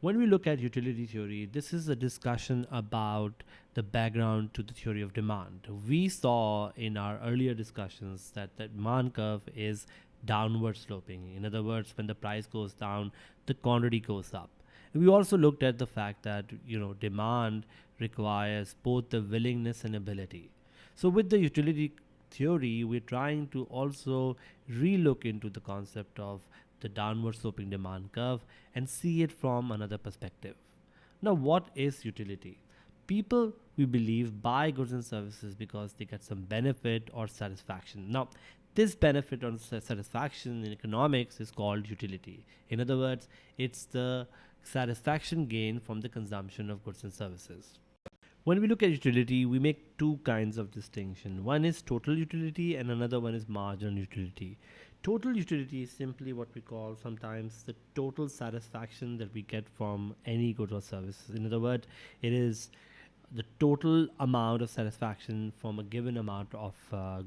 When we look at utility theory, this is a discussion about the background to the theory of demand. We saw in our earlier discussions that the demand curve is downward sloping. In other words, when the price goes down, the quantity goes up. We also looked at the fact that demand requires both the willingness and ability. So with the utility theory, we're trying to also relook into the concept of the downward sloping demand curve and see it from another perspective. Now, what is utility? People, we believe, buy goods and services because they get some benefit or satisfaction. Now, this benefit or satisfaction in economics is called utility. In other words, it's the satisfaction gained from the consumption of goods and services. When we look at utility, we make two kinds of distinction. One is total utility and another one is marginal utility. Total utility is simply what we call sometimes the total satisfaction that we get from any good or service. In other words, it is the total amount of satisfaction from a given amount of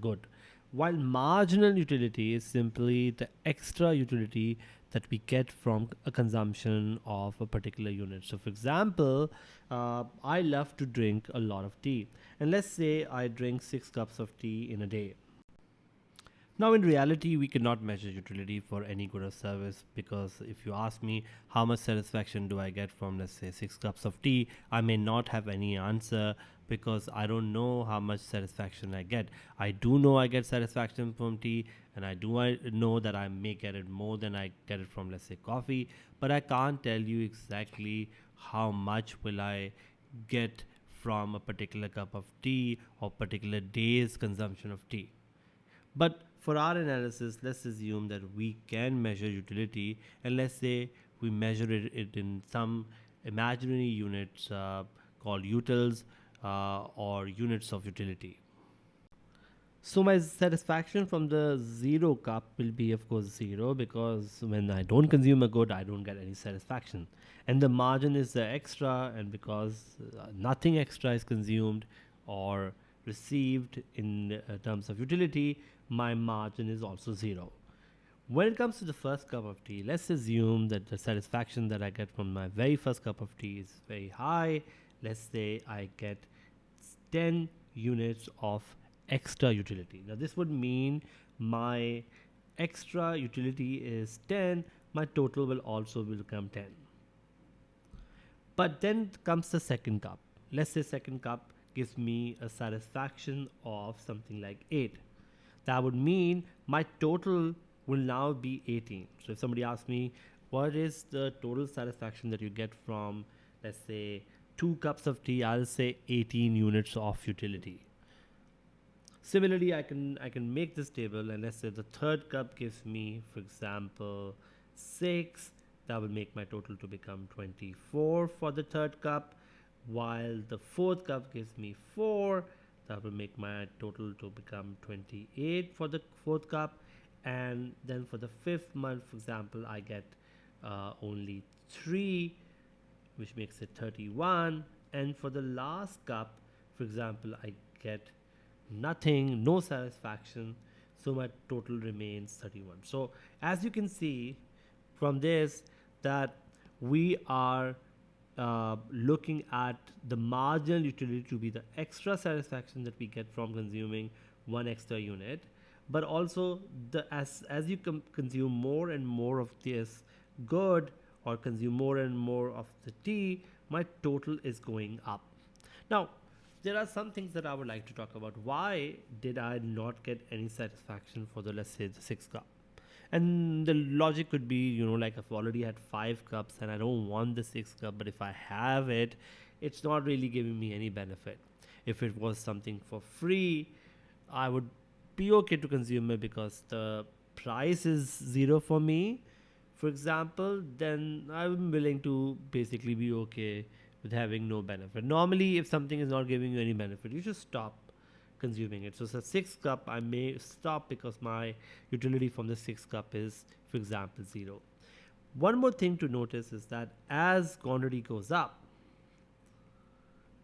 good. While marginal utility is simply the extra utility that we get from a consumption of a particular unit. So, for example, I love to drink a lot of tea, and let's say I drink 6 cups of tea in a day. Now, in reality, we cannot measure utility for any good or service, because if you ask me how much satisfaction do I get from, let's say, 6 cups of tea, I may not have any answer because I don't know how much satisfaction I get. I do know I get satisfaction from tea, and I know that I may get it more than I get it from, let's say, coffee, but I can't tell you exactly how much will I get from a particular cup of tea or particular day's consumption of tea. But for our analysis, let's assume that we can measure utility, and let's say we measure it in some imaginary units called utils or units of utility. So my satisfaction from the 0 cup will be, of course, zero, because when I don't consume a good, I don't get any satisfaction. And the margin is the extra, and because nothing extra is consumed or received in terms of utility, my margin is also zero. When it comes to the first cup of tea, let's assume that the satisfaction that I get from my very first cup of tea is very high. Let's say I get 10 units of extra utility. Now, this would mean my extra utility is 10, my total will also become 10. But then comes the second cup. Let's say second cup gives me a satisfaction of something like 8. That would mean my total will now be 18. So if somebody asks me, what is the total satisfaction that you get from, let's say, 2 cups of tea, I'll say 18 units of utility. Similarly, I can make this table, and let's say the third cup gives me, for example, 6. That will make my total to become 24 for the third cup, while the fourth cup gives me 4. That will make my total to become 28 for the fourth cup, and then for the fifth month, for example, I get only 3, which makes it 31, and for the last cup, for example, I get nothing, no satisfaction, so my total remains 31. So as you can see from this, that we are looking at the marginal utility to be the extra satisfaction that we get from consuming one extra unit, but also as you consume more and more of this good, or consume more and more of the tea, my total is going up. Now, there are some things that I would like to talk about. Why did I not get any satisfaction for the, let's say, the 6 cup? And the logic could be, like I've already had 5 cups and I don't want the 6 cup, but if I have it, it's not really giving me any benefit. If it was something for free, I would be okay to consume it because the price is zero for me, for example, then I'm willing to basically be okay with having no benefit. Normally, if something is not giving you any benefit, you just stop consuming it. So, the 6 cup, I may stop because my utility from the 6 cup is, for example, 0. One more thing to notice is that as quantity goes up,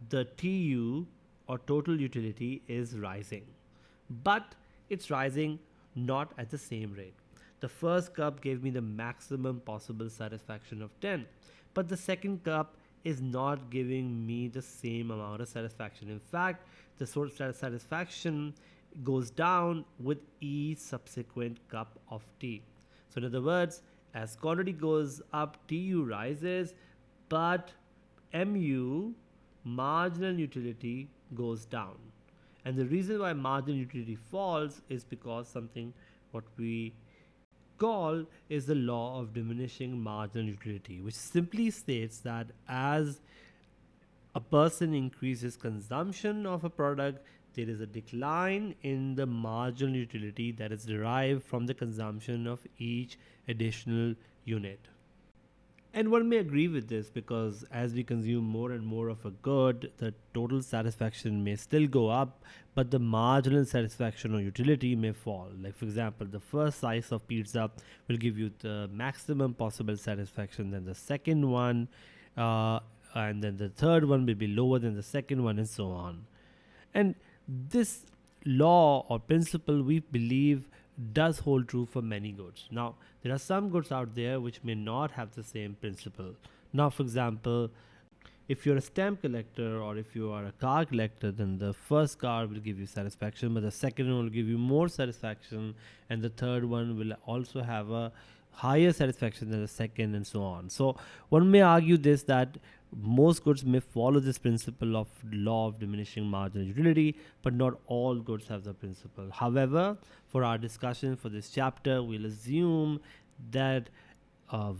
the TU or total utility is rising, but it's rising not at the same rate. The first cup gave me the maximum possible satisfaction of 10, but the second cup is not giving me the same amount of satisfaction. In fact, the source satisfaction goes down with each subsequent cup of tea. So in other words, as quantity goes up, TU rises, but MU, marginal utility, goes down. And the reason why marginal utility falls is because something what we call is the law of diminishing marginal utility, which simply states that as a person increases consumption of a product, there is a decline in the marginal utility that is derived from the consumption of each additional unit. And one may agree with this because as we consume more and more of a good, the total satisfaction may still go up, but the marginal satisfaction or utility may fall. Like, for example, the first slice of pizza will give you the maximum possible satisfaction, then the second one, and then the third one will be lower than the second one, and so on. And this law or principle, we believe, does hold true for many goods. Now, there are some goods out there which may not have the same principle. Now, for example, if you're a stamp collector or if you are a car collector, then the first car will give you satisfaction, but the second one will give you more satisfaction, and the third one will also have a higher satisfaction than the second, and so on. So one may argue this, that most goods may follow this principle of law of diminishing marginal utility, but not all goods have the principle. However, for our discussion for this chapter, we'll assume that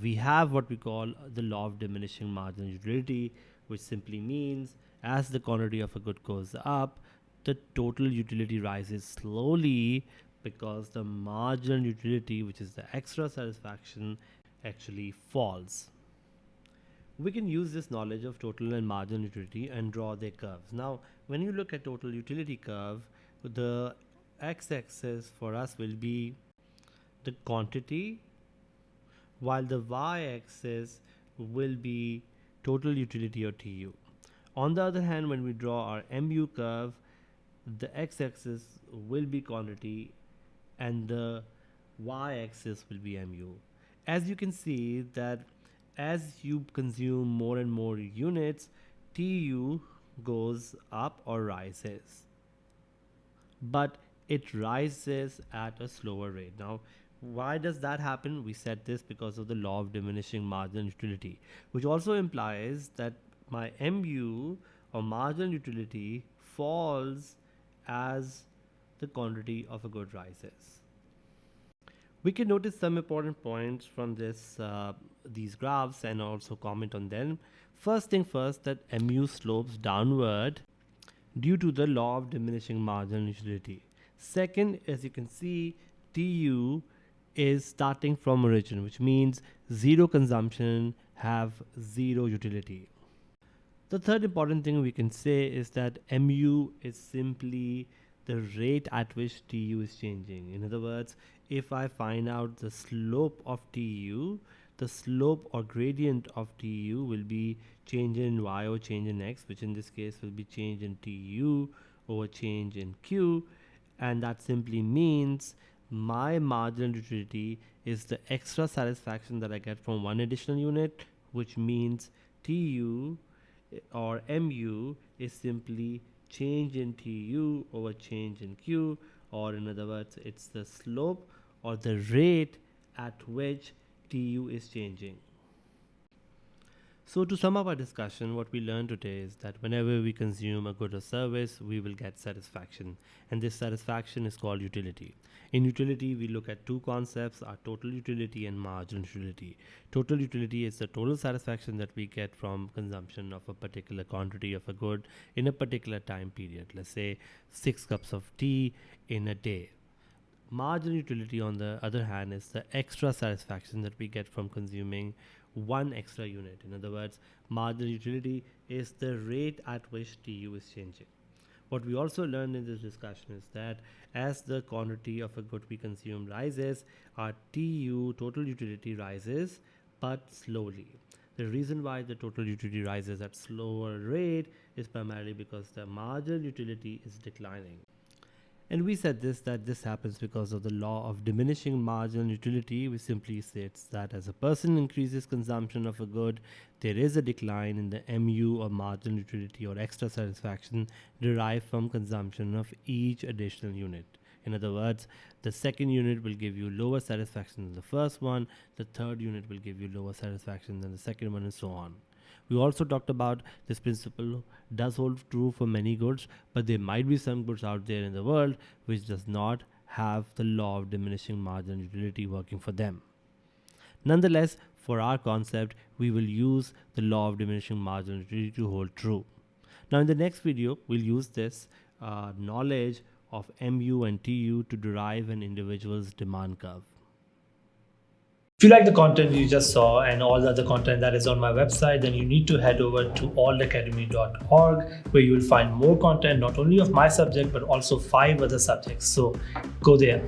we have what we call the law of diminishing marginal utility, which simply means as the quantity of a good goes up, the total utility rises slowly because the marginal utility, which is the extra satisfaction, actually falls. We can use this knowledge of total and marginal utility and draw their curves. Now, when you look at total utility curve, the x-axis for us will be the quantity, while the y-axis will be total utility or TU. On the other hand, when we draw our MU curve, the x-axis will be quantity and the y-axis will be MU. As you can see that as you consume more and more units, TU goes up or rises, but it rises at a slower rate. Now, why does that happen? We said this because of the law of diminishing marginal utility, which also implies that my MU or marginal utility falls as the quantity of a good rises. We can notice some important points from these graphs and also comment on them. First thing first, that MU slopes downward due to the law of diminishing marginal utility. Second, as you can see, TU is starting from origin, which means zero consumption have zero utility. The third important thing we can say is that MU is simply the rate at which TU is changing. In other words, if I find out the slope of TU, the slope or gradient of TU will be change in Y or change in X, which in this case will be change in TU over change in Q, and that simply means my marginal utility is the extra satisfaction that I get from one additional unit, which means TU or MU is simply change in TU over change in Q, or in other words, it's the slope or the rate at which TU is changing. So to sum up our discussion, what we learned today is that whenever we consume a good or service, we will get satisfaction, and this satisfaction is called utility. In utility, we look at two concepts, our total utility and marginal utility. Total utility is the total satisfaction that we get from consumption of a particular quantity of a good in a particular time period. Let's say 6 cups of tea in a day. Marginal utility, on the other hand, is the extra satisfaction that we get from consuming one extra unit. In other words, marginal utility is the rate at which TU is changing. What we also learned in this discussion is that as the quantity of a good we consume rises, our TU, total utility, rises, but slowly. The reason why the total utility rises at slower rate is primarily because the marginal utility is declining. And we said that this happens because of the law of diminishing marginal utility, which simply states that as a person increases consumption of a good, there is a decline in the MU or marginal utility or extra satisfaction derived from consumption of each additional unit. In other words, the second unit will give you lower satisfaction than the first one, the third unit will give you lower satisfaction than the second one, and so on. We also talked about this principle does hold true for many goods, but there might be some goods out there in the world which does not have the law of diminishing marginal utility working for them. Nonetheless, for our concept, we will use the law of diminishing marginal utility to hold true. Now in the next video, we'll use this knowledge of MU and TU to derive an individual's demand curve. If you like the content you just saw and all the other content that is on my website, then you need to head over to altacademy.org, where you will find more content not only of my subject but also 5 other subjects. So go there.